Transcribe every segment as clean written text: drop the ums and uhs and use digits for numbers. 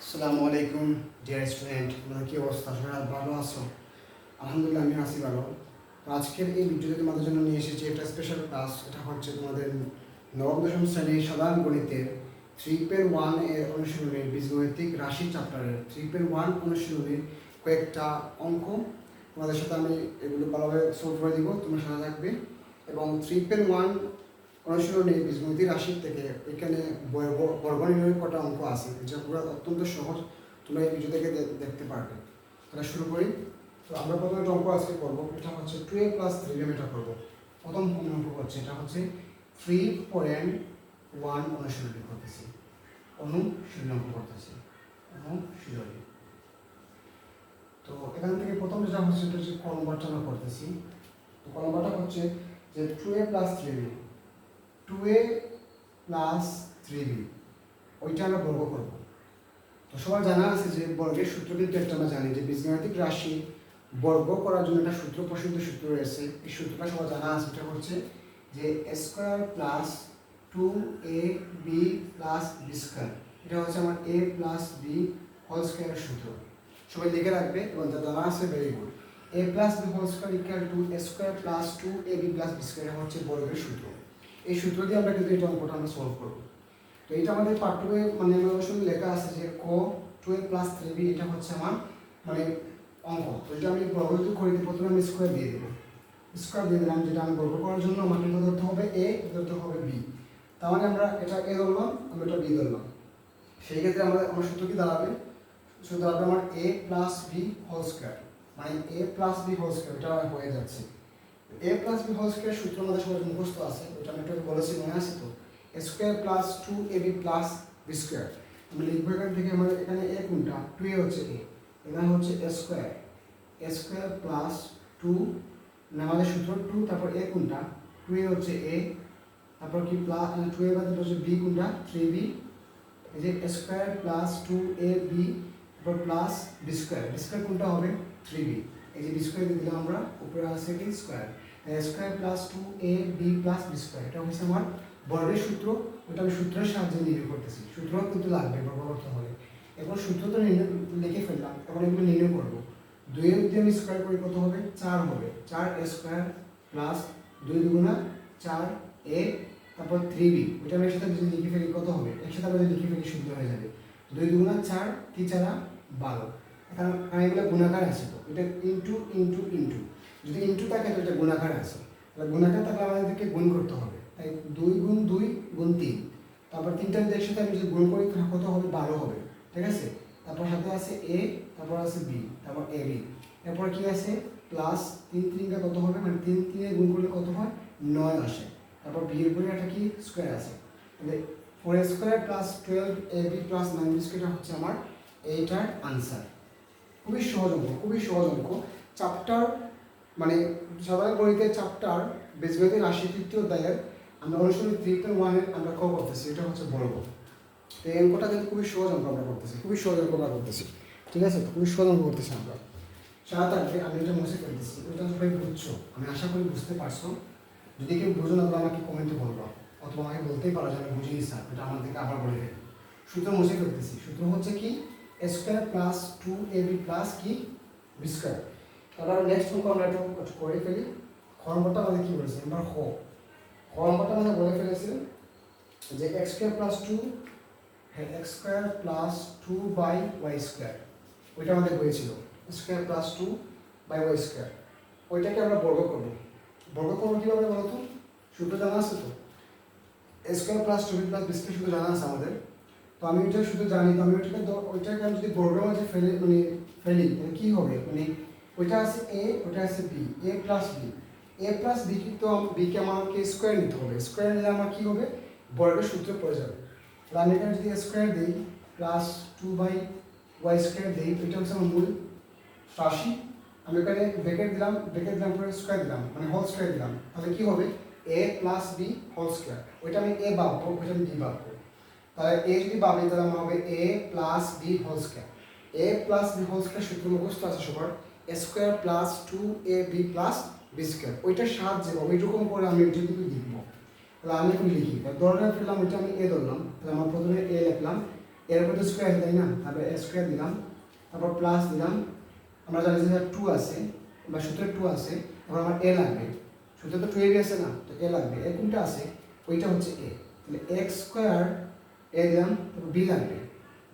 আসসালামু আলাইকুম dear student, তোমাদের কী অবস্থা? সবাই ভালো আছো? আলহামদুলিল্লাহ, আমি আছি ভালো। তো আজকের এই ভিডিওতে তোমাদের জন্য নিয়ে এসেছি একটা স্পেশাল ক্লাস। এটা হচ্ছে তোমাদের নবম দশম শ্রেণীর সাধারণ গণিতের 3.1 এর অনুশীলনের বীজগণিতিক রাশি চ্যাপ্টারের 3.1 অনুশীলনের কয়েকটা অঙ্ক তোমাদের সাথে আমি এগুলো ভালোভাবে সলভ করে দিব, তোমার সাথে থাকবে। এবং 3.1 অনুশীলনী বীজগণিতিক রাশির থেকে এখানে বর্গনির্ণয়ের কটা অঙ্ক আছে, যেগুলো অত্যন্ত সহজ, তোমরা এই ভিডিও থেকে দেখতে পারবে। তাহলে শুরু করি। তো আমরা প্রথমে একটা অঙ্ক আজকে করবো, এটা হচ্ছে 2a + 3b। এটা করবো। প্রথম অঙ্ক হচ্ছে, এটা হচ্ছে 3.1 অনুশীলনী করতেছি, অনুশীলনী অঙ্ক করতেছি, অনুশীলনী। তো এখান থেকে প্রথম যেটা হচ্ছে সেটা হচ্ছে ক নম্বরটা আমরা করতেছি। তো ক নম্বরটা হচ্ছে যে 2a + 3b, 2a + 3b, ওইটা আমরা বর্গ করব। তো সবার জানা আছে যে বর্গের সূত্র কিন্তু একটা আমরা জানি যে বীজগণিতিক রাশি বর্গ করার জন্য একটা সূত্র, প্রসিদ্ধ সূত্র রয়েছে। এই সূত্রটা সবার জানা আছে। এটা হচ্ছে যে a² + 2ab + b²। এটা হচ্ছে আমার a + b² এর সূত্র। সবাই লিখে রাখবে এবং যা জানা আছে very good. a + b² = a² + 2ab + b² হচ্ছে বর্গের সূত্র। এই সূত্র দিয়ে আমরা কিন্তু এটা অঙ্কটা আমরা সলভ করব। তো এটা আমাদের পার্ট 2 এ অনুশীলনে লেখা আছে যে ক 2a + 3b, এটা হচ্ছে আমার অঙ্ক। তো এটা আমি বর্গ যদি করি, প্রথমে আমি স্কোয়ার দিয়ে দেবো, স্কোয়ার দিয়ে দিলাম। যেটা আমি বর্গ করার জন্য আমাকে ধরতে হবে a, ধরতে হবে b। তার মানে আমরা এটা a ধরলাম, আমরা এটা b ধরলাম। সেই ক্ষেত্রে আমার সূত্র কি দাঁড়াবে? সূত্র দাঁড়াবে আমার a + b², মানে a + b²। এটা হয়ে যাচ্ছে a + b² সূত্র আমাদের সবার মুখস্থ আছে। ওটা আমি একটু বলেছি, মনে আছে তো? a² + 2ab + b²। আমি লিখবো এখান থেকে, আমাদের এখানে a কোনটা? 2a হচ্ছে a, এখানে হচ্ছে a² + 2, আমাদের সূত্র 2, তারপর a কোনটা? 2a হচ্ছে a, তারপর কি প্লাস 2a বাদ হচ্ছে b কোনটা? 3b। এই যে a² + 2ab, তারপর প্লাস b² কোনটা হবে? 3b। এই যে b² দিয়ে দিলাম আমরা, উপরে আছে কি স্কয়ার, a² + 2ab + b²। এটা হচ্ছে আমার বর্গের সূত্র। ওটা আমি সূত্রের সাহায্যে নির্ণয় করতেছি। সূত্র কিন্তু লাগবে বর্গ করতে হলে। এখন সূত্র তো লিখে ফেললাম, এখন এগুলো নির্ণয় করবো। 2 এর যদি আমি স্কয়ার করি কত হবে? 4 হবে। 4a² + 2 × 4a, তারপর 3b। ওইটা আমি একসাথে যদি লিখে ফেলি কত হবে? একসাথে আমরা যদি লিখে ফেলি শুদ্ধ হয়ে যাবে। 2 × 4, 3 × 4 12। এখন এগুলো গুণাকার আছে, তো এটা ইন্টু ইন্টু ইন্টু, যদি ইন্টু থাকে তো এটা গুণাকার আছে। তাহলে গুণাকার থাকলে আমাদেরকে গুণ করতে হবে। তাই 2 × 2 × 3, তারপর 3টা যদি একসাথে আমি যদি গুণ করি তাহলে কত হবে? 12 হবে। ঠিক আছে? তারপর সাথে আছে a, তারপর আছে b, তারপর ab, এরপর কি আছে? প্লাস 3 3 কত হবে? মানে 3 3 গুণ করলে কত হয়? 9 আসে। তারপর b এর উপরে একটা কি স্কয়ার আছে, তাহলে 4a² + 12ab + 9b² হচ্ছে আমার এইটার আনসার। খুবই সহজ অঙ্ক, খুবই সহজ অঙ্ক। চ্যাপ্টার মানে সাধারণ গণিতের চ্যাপ্টার বীজগণিতের রাশি 3য় অধ্যায়ের আমরা অনুশীলনী 3.1 এর আমরা ক করতেছি। এটা হচ্ছে বর্গ। তো এই অঙ্কটা কিন্তু খুবই সহজ অঙ্ক আমরা করতেছি, খুবই সহজ অঙ্ক আমরা করতেছি। ঠিক আছে? খুবই সহজ অঙ্ক করতেছি আমরা। সারা থাকবে, আমি এটা মুছে করতেছি। এটা সবাই বুঝছো, আমি আশা করি বুঝতে পারছো। যদি কেউ বুঝো না তাহলে আমাকে কমেন্টে বলবো, অথবা আমাকে বলতেই পারো যে আমি বুঝিনি স্যার, এটা আমার থেকে আবার বলে দেবে। সূত্র মুছে করতেছি। সূত্র হচ্ছে কি? a² + 2ab + কি b²। তারপর নেক্সট অঙ্ক আমরা একটু করে ফেলি। খ নম্বরটা আমাদের কি বলেছে? নাম্বার খ নম্বরটা আমাদের বলে ফেলেছে যে x² + 2, হ্যাঁ x² + 2/y²। ওইটা আমাদের হয়েছিল x² + 2/y²। ওইটাকে আমরা বর্গ করবো। বর্গ করবো কীভাবে বলো তো? সূত্র জানা আছে তো? a² + 2b + b² সূত্র জানা আছে আমাদের। তো আমি ওইটা শুধু জানি, তো আমি ওইটাকে আমি যদি বর্গের মাঝে ফেলি তাহলে কী হবে? ওইটা আছে a, ওইটা আছে b, a + b। a + b কিন্তু বিকে আমাকে স্কোয়ার নিতে হবে। স্কোয়ার নিলে আমার কী হবে? বর্গের সূত্রে পড়ে যাবে। তাহলে আমি এখানে যদি স্কোয়ার দিই + 2/y² দিই, এটা হচ্ছে আমার মূল রাশি। আমি এখানে ব্র্যাকেট দিলাম পরে স্কোয়ার দিলাম, মানে হোল স্কোয়ার দিলাম। তাহলে কী হবে? a + b² ওইটা আমি a ভাববো, ওইটা আমি b ভাববো। তাহলে a যদি ভাবি তাহলে আমার হবে a + b²। a + b² সূত্র মুখস্থ আছে সবার, a² + 2ab + b²। ওইটার সাহায্যে বা ওইরকম করে আমি ওইটা কিন্তু লিখবো। তাহলে আমি এখন লিখি, ধরে ফেললাম ওইটা আমি a ধরলাম। তাহলে আমার প্রথমে a লিখলাম, এর উপরে তো স্কোয়ার তাই না, তারপরে এ স্কোয়ার দিলাম, তারপর প্লাস দিলাম, আমরা জানি যে 2 আছে বা সূত্রে 2 আছে, এবার আমার এ লাগবে, সূত্রে তো 2 আছে না, তো এ লাগবে, এ কোনটা আছে, ওইটা হচ্ছে এ, তাহলে এক্স স্কোয়ার এ দিলাম, তারপর বি লাগবে,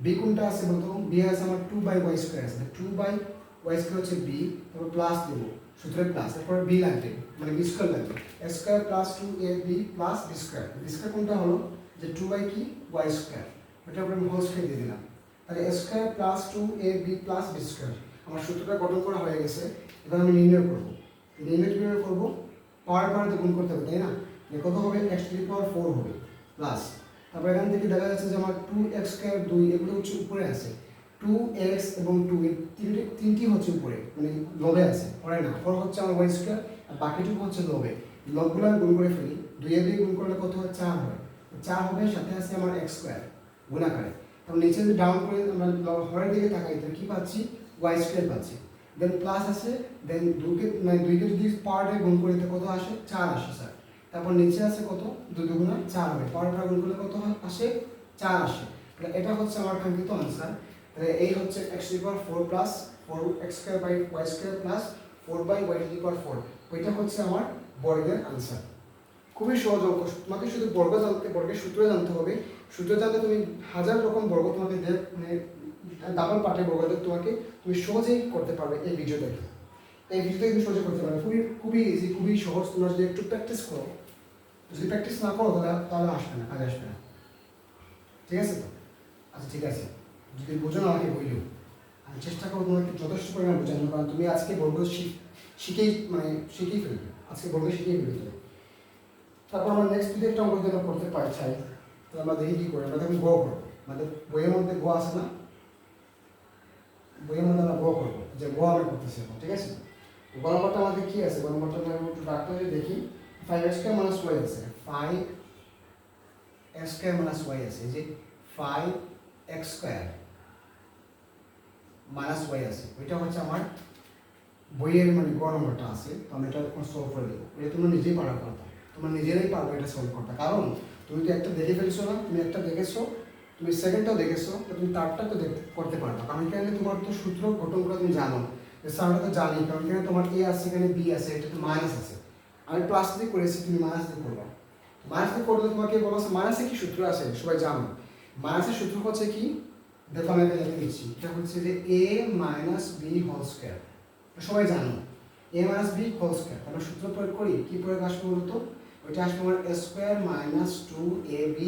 বি কোনটা আছে বলতো, বি আছে আমার 2/y স্কোয়ার আছে, 2/y স্কোয়ার হচ্ছে বি, তারপর প্লাস দেবো, সূত্রে প্লাস, তারপর বি লাগবে, মানে বি স্কোয়ার লাগবে, A square plus 2ab plus B square, B square কোনটা হলো যে 2 কি y স্কোয়ার, ওটার উপরে আমি হোল স্কোয়ার দিয়ে দিলাম, তাহলে A square plus 2ab plus B square, আমার সূত্রটা গঠন করা হয়ে গেছে। এবার আমি নির্ণয় করবো, নির্ণয় কীভাবে করবো, পাওয়ার গুণ করতে হবে তাই না, কত হবে x⁴ হবে প্লাস, তারপর এখান থেকে দেখা যাচ্ছে যে আমার 2x স্কোয়ার 2 এগুলো হচ্ছে উপরে আছে, 2x এবং 2 এর তিনটি হচ্ছে উপরে, মানে লবে আছে, পরে না, পর হচ্ছে আমার y স্কোয়ার, আর বাকিটুকু হচ্ছে লবে, লবগুলো আমি গুণ করে ফেলি, 2 এ 2 গুণ করলে কত হয় 4 হয়, 4 হবে, সাথে আছে আমার x স্কোয়ার গুণাকারে, তারপর নিচে যদি ডাউন করে আমরা হরের দিকে তাকাই তাহলে কী পাচ্ছি, y স্কোয়ার পাচ্ছি, দেন প্লাস আছে, দেন 2কে মানে 2কে যদি পাওয়ারে গুণ করি তো কত আসে 4 আসে স্যার, তারপর নিচে আছে কত 2 দুগুণা 4 হবে, পাওয়ারটা গুণ করলে কত আসে 4 আসে, তাহলে এটা হচ্ছে আমার কাঙ্ক্ষিত আনসার। তাহলে এই হচ্ছে x⁴ plus 4x² y² plus 4/y⁴, ওইটা হচ্ছে আমার বর্গের আনসার। খুবই সহজ অঙ্ক, তোমাকে শুধু বর্গের সূত্র জানতে হবে, সূত্র জানলে তুমি হাজার রকম বর্গ তোমাকে মানে ডাবল পার্টের বর্গ তুমি সহজেই করতে পারবে এই ভিডিও দেখে, এই ভিডিওতে তুমি সহজে করতে পারবে, খুবই ইজি, খুবই সহজ, তোমরা যদি একটু প্র্যাকটিস করো, যদি প্র্যাকটিস না করো তাহলে আসবে না, কাজে আসবে না, ঠিক আছে তো? আচ্ছা ঠিক আছে, যদি বোঝো না আমাকে বইও, আমি চেষ্টা করবো তোমাকে যথেষ্ট পরিমাণ বোঝানো, কারণ তুমি আজকে বর্গ শিখেই ফেলবে, আজকে বর্গ শিখেই ফেলবে তুমি। তারপর আমরা নেক্সট যদি একটা অঙ্ক যদি করতে চাই, তাহলে আমরা দেখি কী করি, আমরা দেখুন গ করবো, আমাদের বইয়ের মধ্যে গ আছে না, বইয়ের মধ্যে আমরা গ করবো, যে গ আমরা করতেছি এখন, ঠিক আছে? গ নম্বরটা আমাদের কী আছে, গ নম্বরটা আমরা একটু ডাকতে যদি দেখি 5x² - y আছে, 5x² - y আছে, যে 5x² - y আছে, ওইটা হচ্ছে আমার বইয়ের মানে গ নম্বরটা আছে, তো আমি এটা এখন সলভ করে দেবো, এটা তোমরা নিজেই পারা করতে, তোমরা নিজেরাই পারবে এটা সলভ করতে, কারণ তুমি তো একটা দেখে ফেলছো না, তুমি একটা দেখেছো, তুমি সেকেন্ডটাও দেখেছো, তো তুমি থার্ডটা তো করতে পারবে, কারণ এখানে তোমার তো সূত্র গঠনগুলো তুমি জানো, স্যার আমরা তো জানি, কারণ এখানে তোমার এ আছে, এখানে বি আছে, এটা তো মাইনাস আছে, আমি প্লাস দিয়ে করেছি, তুমি মাইনাস দিয়ে করবা, মাইনাস দিয়ে করলে তোমাকে বলো মাইনাসে কি সূত্র আছে সবাই জানো, মাইনাসের সূত্র হচ্ছে কি, দেখো আমি এটা লিখে দিচ্ছি, এটা হচ্ছে যে a - b হোল স্কয়ার, সবাই জানো a - b হোল স্কয়ার, তাহলে সূত্র প্রয়োগ করি, কি প্রয়োগ আসবে বলতো, ওইটা আসবে আমার a স্কয়ার - 2ab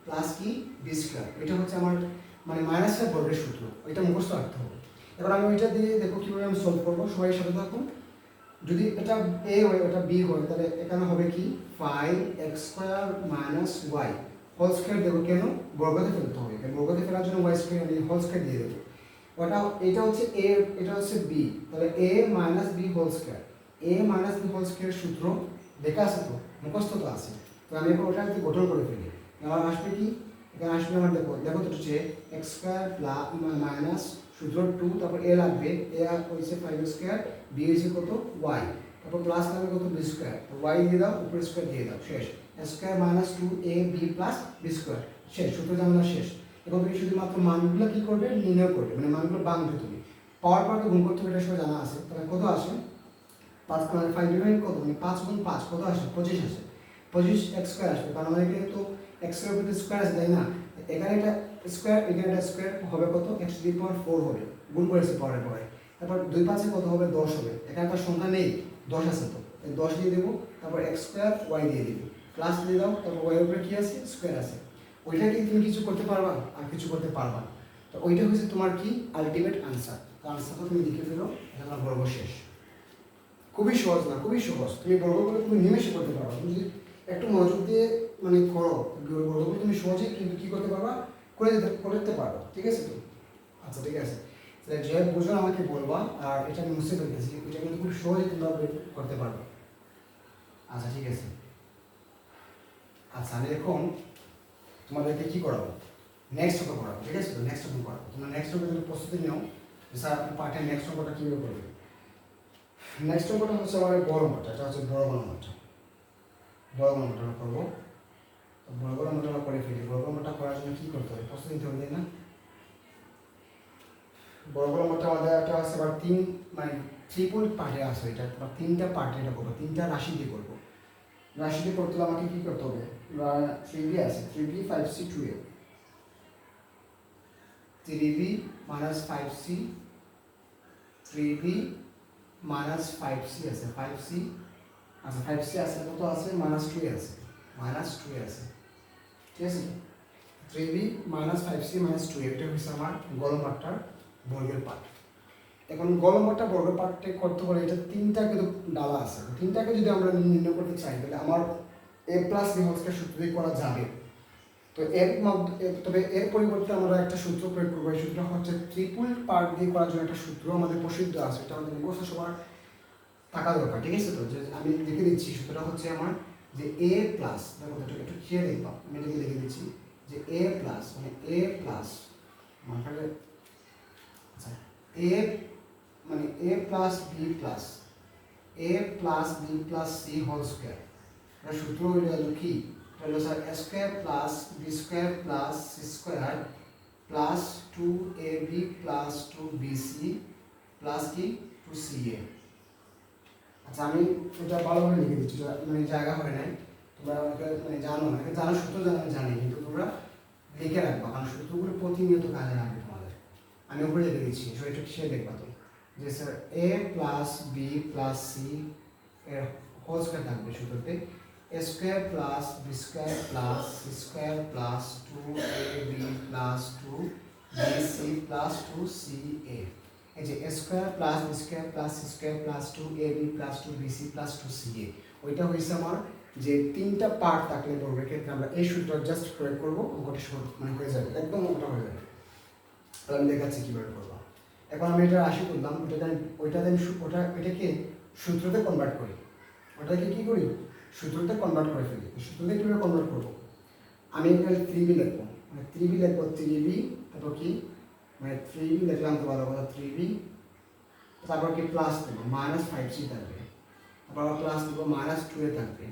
প্লাস কি b স্কয়ার, এটা হচ্ছে আমার মানে মাইনাসের বর্গের সূত্র, ওইটা মুখস্থ রাখতে হবে। এবার আমি ওইটা দিয়ে দেখো কীভাবে আমি সলভ করবো, সবাই সাথে থাকুন। যদি এটা a হয় এটা b হয়, তাহলে এখানে হবে কি 5x² - y হোল স্কয়ার দেবো, কেন বর্গতে ফেলতে হবে, বর্গতে ফেলার জন্য y স্কয়ার আমি হোল স্কয়ার দিয়ে দেবো, ওটা এটা হচ্ছে a, এটা হচ্ছে b, তাহলে a - b whole square, a - b whole square সূত্র দেখা আছে তো, মুখস্থ তো আছে, তো আমি এখন ওটা গঠন করে ফেলি, আমার আসবে কি, এখানে আসবে আমার দেখো তো হচ্ছে x² মাইনাস সূত্র 2, তারপর a লাগবে, a হচ্ছে 5x², b হচ্ছে কত y, তারপর প্লাস লাগবে কত b স্কয়ার, তো y দিয়ে দাও, উপরে স্কয়ার দিয়ে দাও, শেষ, x² - 2ab plus b square, শেষ, সূত্র জানা শেষ। এবং তুমি শুধুমাত্র মানগুলো কি করবে, নির্ণয় করবে, মানে মানগুলো বাংবে, তুমি পাওয়ার পাওয়ারকে গুণ করতে হবে, এটা সবাই জানা আছে, তাহলে কত আসে 5 মানে 5 কত, মানে 5 গুণ 5 কত আসে 25 আসে, 25x² আসবে, কারণ আমাদের এখানে তো x এর উপরে স্কয়ার আছে তাই না, এখানে এটা স্কয়ার, এখানে এটা স্কয়ার হবে কত x⁴ হবে, গুণ করেছে পরের পরে, তারপর 2 5 কত হবে 10 হবে, এখানে তার সংখ্যা নেই 10 আছে, তো 10 দিয়ে দেবো, তারপর x² y দিয়ে দিবি, প্লাস দিয়ে দাও, তারপর y এর উপরে কি আছে স্কয়ার আছে, ওইটা কি তুমি কিছু করতে পারবা, আর কিছু করতে পারবা না, তো ওইটা হচ্ছে তোমার কি আলটিমেট আনসার, তো আনসারটা তুমি লিখে ফেলো, এটা তোমার বর্গ শেষ। খুবই সহজ না, খুবই সহজ, তুমি বর্গগুলো তুমি নিমেষে করতে পারো, তুমি যদি একটু মনোযোগ দিয়ে মানে করো, বর্গগুলো তুমি সহজেই কিন্তু কি করতে পারবা, করতে পারো, ঠিক আছে তো? আচ্ছা ঠিক আছে, যে বুঝো আমাকে বলবা, আর এটা আমি মুছে ফেলতেছি, এটা কিন্তু খুব সহজেই তোমরা করতে পারো। আচ্ছা ঠিক আছে, আচ্ছা আমি এখন তোমাদেরকে কি করাবো, নেক্সট অঙ্ক করাবো, ঠিক আছে তো? নেক্সট অঙ্ক করাবো, তোমরা নেক্সট অঙ্ক যদি প্রস্তুতি নাও, স্যার আপনি পাঠের নেক্সট অঙ্কটা কীভাবে করবে। নেক্সট অঙ্কটা হচ্ছে আমার বড় মাত্রা, এটা হচ্ছে বড় মাত্রা, বড় মাত্রা আমরা করবো, বড় মাত্রা আমরা করে ফেলি, বড় মাত্রা করার জন্য কী করতে হবে, প্রস্তুতি নিতে হবে তাই না, বড় গলমটা আমাদের একটা আছে আবার তিন মানে ট্রিপল পার্টে আছে, এটা তিনটা পার্টে এটা করবো, তিনটা রাশি দিয়ে করবো। রাশি দিয়ে করতে হলে আমাকে কী করতে হবে, 3b আছে, 3b 5c 2a, 3b minus 5c, 3b minus 5c আছে, 5c আচ্ছা 5c আছে, কত আছে minus 2a আছে, minus 2a আছে, ঠিক আছে। 3b minus 5c minus 2a, এটা হচ্ছে আমার গলমটার বর্গের পার্ট। এখন গলমটা বর্গের পার্টে করতে হলে এটা তিনটা কিন্তু ডালা আছে, তিনটাকে যদি আমরা নির্ণয় করতে চাই তাহলে আমার a plus b whole square সূত্র দিয়ে করা যাবে। তো তবে এর পরিবর্তে আমরা একটা সূত্র প্রয়োগ করবো, এই সূত্রটা হচ্ছে ট্রিপল পার্ট দিয়ে করার জন্য একটা সূত্র আমাদের প্রসিদ্ধ আছে, এটা আমাদের মুখস্থ সবার থাকা দরকার, ঠিক আছে। তো যে আমি লিখে দিচ্ছি সূত্রটা হচ্ছে আমার যে a প্লাস, দেখো এটা একটু খেয়ে দেখবা, আমি এটাকে লিখে দিচ্ছি যে a প্লাস মানে a প্লাস মাথায় আচ্ছা a মানে a plus b plus a plus b plus c whole square, এটা সূত্র হলো কি, হলো sir a square plus b square plus c square plus 2ab plus 2bc plus কি 2ca। আচ্ছা আমি এটা ভালোভাবে লিখে দিচ্ছি, মানে জায়গা হয় নাই, তোমরা মানে জানো না, জানার সূত্র জানি কিন্তু তোমরা লিখে রাখবা, কারণ সূত্রগুলো প্রতিনিয়ত কাজে লাগবে তোমাদের। আমি উপরে লিখে দিচ্ছি, সেটা সে দেখবা তো যে sir a plus b plus c এর হোল স্কয়ার থাকবে সূত্রতে, a square plus b square plus c square plus 2ab plus 2bc plus 2ca। এই যে a square plus b square plus c square plus 2ab plus 2bc plus 2ca, ওইটা হয়েছে আমার যে তিনটা part থাকলে বর্গের ক্ষেত্রে আমরা এই সূত্র জাস্ট প্রয়োগ করবো, অঙ্কটা মানে হয়ে যাবে, একদম অঙ্কটা হয়ে যাবে। তাহলে আমি দেখাচ্ছি কীভাবে করবো। এখন আমি এটা রাশি করলাম, এটাকে সূত্রতে কনভার্ট করি, ওটাকে কী করি সূত্রতে কনভার্ট করে ফেলি। সূত্রতে কীভাবে কনভার্ট করবো, আমি এখানে 3b লিখবো, মানে 3b লিখবো, 3b তারপর কি মানে 3b লিখলাম তো ভালো কথা, 3b তারপর কি প্লাস দেবো মাইনাস 5c থাকবে, তারপর প্লাস দেবো মাইনাস 2a থাকবে,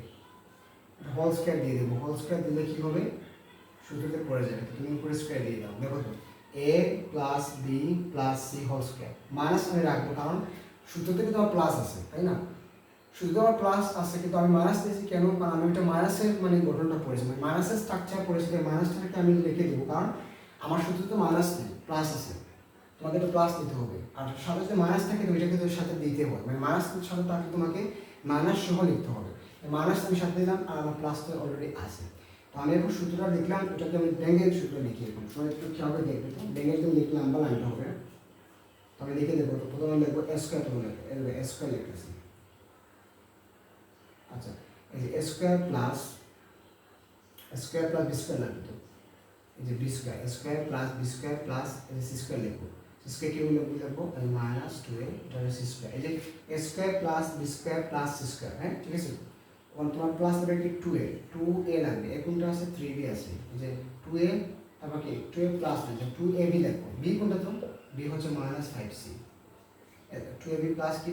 হোল স্কয়ার দিয়ে দেবো, হোল স্কয়ার দিলে কী হবে সূত্রতে পড়ে যাবে, তুমি উপরে স্কয়ার দিয়ে দাও। দেখো তো a plus b plus c whole square, minus আমি রাখবো কারণ সূত্রতে কিন্তু আমার প্লাস আছে, তাই না, শুধু আমার প্লাস আছে কিন্তু আমি মাইনাস দিয়েছি কেন, কারণ আমি একটা মাইনাসের মানে গঠনটা পড়েছি, মানে মাইনাসের স্ট্রাকচার পড়েছি, মাইনাসটাকে আমি লিখে দেবো কারণ আমার সূত্রতে মাইনাস নেই প্লাস আছে, তোমাকে একটা প্লাস দিতে হবে, আর সাথে যদি মাইনাস থাকে তো ওইটাকে তোর সাথে দিতে হবে, মানে মাইনাস সাথে তাকে তোমাকে মাইনাস সহ লিখতে হবে, মাইনাস আমি সাথে দিলাম আর আমার প্লাসটা অলরেডি আছে। তো আমি এখন সূত্রটা লিখলাম, এটাকে আমি ব্যাঙ্গের সূত্র লিখি, এখন সবাই একটু খেয়াল দেখবে, তো ব্যাঙ্গের তুমি লিখলাম বা লাইনটা হবে, তো আমি লিখে দেবো, প্রথমে লিখবো এ স্কোয়ার, প্রথমে লিখবো এ স্কোয়ার লিখতেছি। আচ্ছা এই যে A square plus B square লাগবে, তো এই যে B square plus B square প্লাস এই যে সি স্কোয়ার লিখবো, সি স্কোয়ার কি লিখবো মাইনাস 2a, এটা হচ্ছে সি স্কোয়ার, এই যে A square plus B square plus C square, হ্যাঁ ঠিক আছে। তখন তোমার প্লাস দেবে কি 2a লাগবে, কোনটা আছে 3b আছে, এই যে 2a তারপর কি 2a প্লাস আছে 2ab লিখবো, b কোনটা তো b হচ্ছে মাইনাস 5c, 2ab প্লাস কি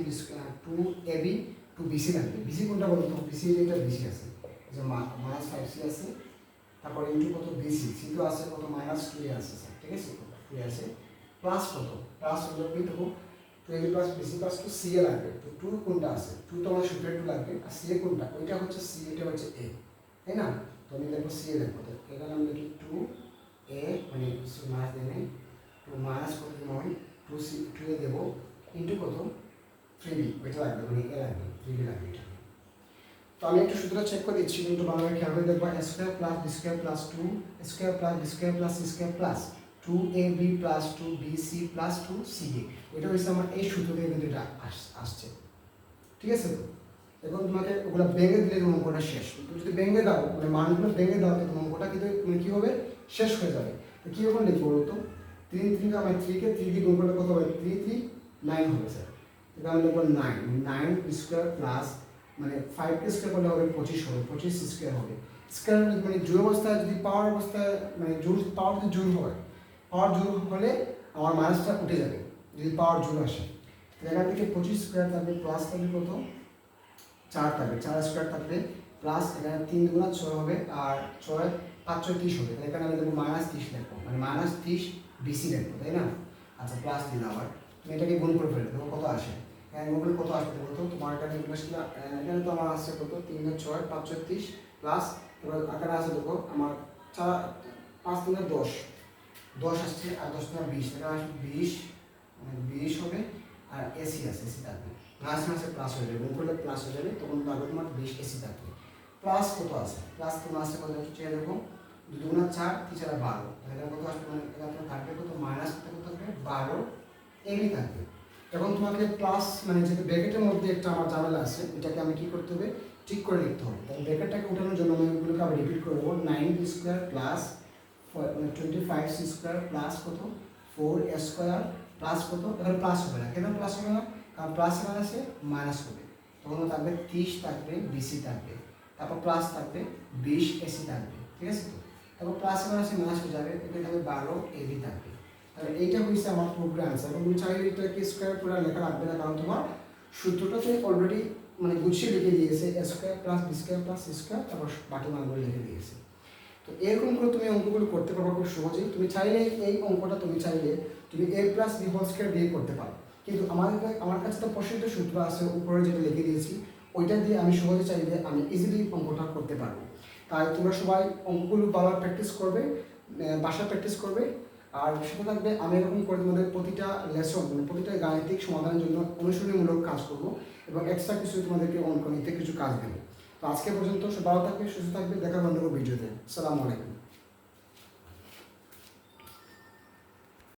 2ab 2bc লাগবে, bc কোনটা বলো তো, bc এটা bc আছে, যে মাইনাস 5c আছে, তারপর ইনটু কত bc, c তো আছে কত মাইনাস 2a আছে স্যার, ঠিক আছে 2a আছে, প্লাস কত প্লাস হলো কি দেখো 2ab plus bc plus 2ca লাগবে, তো 2 কোনটা আছে 2 তো আমার সূত্রে 2 লাগবে, আর ca কোনটা ওইটা হচ্ছে c, এটা হচ্ছে a, তাই না। তো আমি দেখো ca লিখবো, তো এখানে আমি লিখি 2a মানে মাইনাস দেবে 2 মাইনাস কত নয় 2c 2a দেবো ইনটু কত 3b, ওইটা লাগবে মানে a লাগবে 3b লাগবে এটা। তো আমি একটু সূত্রটা চেক করে দিচ্ছি, কিন্তু ভালোভাবে খেয়াল করে দেখবা, a square plus b square plus 2 square plus b square plus c square plus 2ab plus 2bc plus 2ca, এটা হচ্ছে আমার এই সূত্র থেকে কিন্তু এটা আসছে, ঠিক আছে। তো এখন তোমাকে ওগুলো ভেঙে দিলে তোমার অঙ্কটা শেষ, তুমি যদি ভেঙে দাও মানে মানগুলো ভেঙে দাও তো তোমার অঙ্কটা কিন্তু মানে কী হবে শেষ হয়ে যাবে। তো কীরকম লিখবো বলো তো 3 আমার 3কে 3 দিয়ে গুণ করলে কত হবে 3 3 9 হবে স্যার, এটা আমি লিখবো 9 স্কোয়ার প্লাস মানে 5কে স্কোয়ার করলে হবে 25 হবে, 25 স্কোয়ার হবে, স্কোয়ার মানে জোড় অবস্থায় যদি পাওয়ার অবস্থায় মানে পাওয়ার যদি জোড় হয়, পাওয়ার জোড় হলে আমার মাইনাসটা উঠে যাবে যদি পাওয়ার জোড় আসে, এখান থেকে 25 স্কোয়ার থাকবে প্লাস থাকবে কত 4 থাকবে, 4 স্কোয়ার থাকবে প্লাস এখানে 3 গুণা 6 হবে, আর 6 5 6 30 হবে, এখানে আমি দেবো মাইনাস 30 লিখবো, মানে মাইনাস 30 বিসি লিখবো, তাই না। আচ্ছা প্লাস দিন আবার তুমি এটাকে গুণ করে ফেলে দেখো কত আসে। হ্যাঁ গুণ করলে কত আসবে দেখো তো তোমার এখানে এগুলো আসলে এখানে তো আমার আসছে কত 3 6 5 36 প্লাস এবার আকারে আছে দেখো আমার 4 5 3 10 10 আসছে আর 10 3 20 এটা আসবে 20 মানে 20 হবে আর এসি আছে এসি থাকবে মাঝে মাঝে প্লাস হয়ে যাবে গুণ করলে প্লাস হয়ে যাবে তখন লাগবে তোমার 20 এসি থাকবে। প্লাস কত আছে প্লাস তোমার আছে কত চেয়ে দেখো 2 2 4 3 4 12 এখানে কত আসবে মানে এখানে তোমার থাকবে কত মাইনাস কত থাকবে 12 এবি থাকবে। এখন তোমাকে প্লাস মানে যেহেতু ব্র্যাকেটের মধ্যে একটা আমার ঝামেলা আছে এটাকে আমি কি করতে হবে ঠিক করে লিখতে হবে। তাহলে ব্র্যাকেটটাকে ওঠানোর জন্য আমি এগুলোকে আবার রিপিট করবো 9 স্কোয়ার প্লাস 25 স্কোয়ার প্লাস কত 4 স্কোয়ার প্লাস কত এখানে প্লাস হবে না কেন প্লাস হবে না কারণ প্লাস এখানে আছে মাইনাস হবে তখন থাকবে 30 থাকবে বিসি থাকবে তারপর প্লাস থাকবে 20 এসি থাকবে ঠিক আছে তো তারপর প্লাস এখানে আছে মাইনাস হয়ে যাবে এখানে থাকবে 12 এবি থাকবে। তাহলে এইটা হচ্ছে আমার পুরো আনসার এবং তুমি চাইলে এটাকে স্কোয়ার করে লেখা লাগবে না কারণ তোমার সূত্রটা তুমি অলরেডি মানে গুছিয়ে লিখে দিয়েছে square plus B square plus C square তারপর বাকি মানগুলো লিখে দিয়েছে। তো এরকম করে তুমি অঙ্কগুলো করতে পারবে খুব সহজেই। তুমি চাইলে এই অঙ্কটা তুমি চাইলে তুমি এ প্লাস বি হোল স্কোয়ার দিয়ে করতে পারো কিন্তু আমার কাছে তো প্রসিদ্ধ সূত্র আছে উপরে যেটা লিখে দিয়েছি ওইটা দিয়ে আমি সহজে চাইলে আমি ইজিলি অঙ্কটা করতে পারবো। তাই তোমরা সবাই অঙ্কগুলো বারবার প্র্যাকটিস করবে বাসায় প্র্যাকটিস করবে আর সাথে থাকবে আমি এরকম করে তোমাদের প্রতিটা লেসন মানে প্রতিটা গাণিতিক সমাধানের জন্য অনুশীলনীমূলক কাজ করবো এবং এক্সট্রা কিছু তোমাদেরকে অঙ্ক নিতে কিছু কাজ দেবো। তো আজকে পর্যন্ত সব ভালো থাকবে সুস্থ থাকবে দেখা বন্ধ ভিডিওতে। আসসালামু আলাইকুম।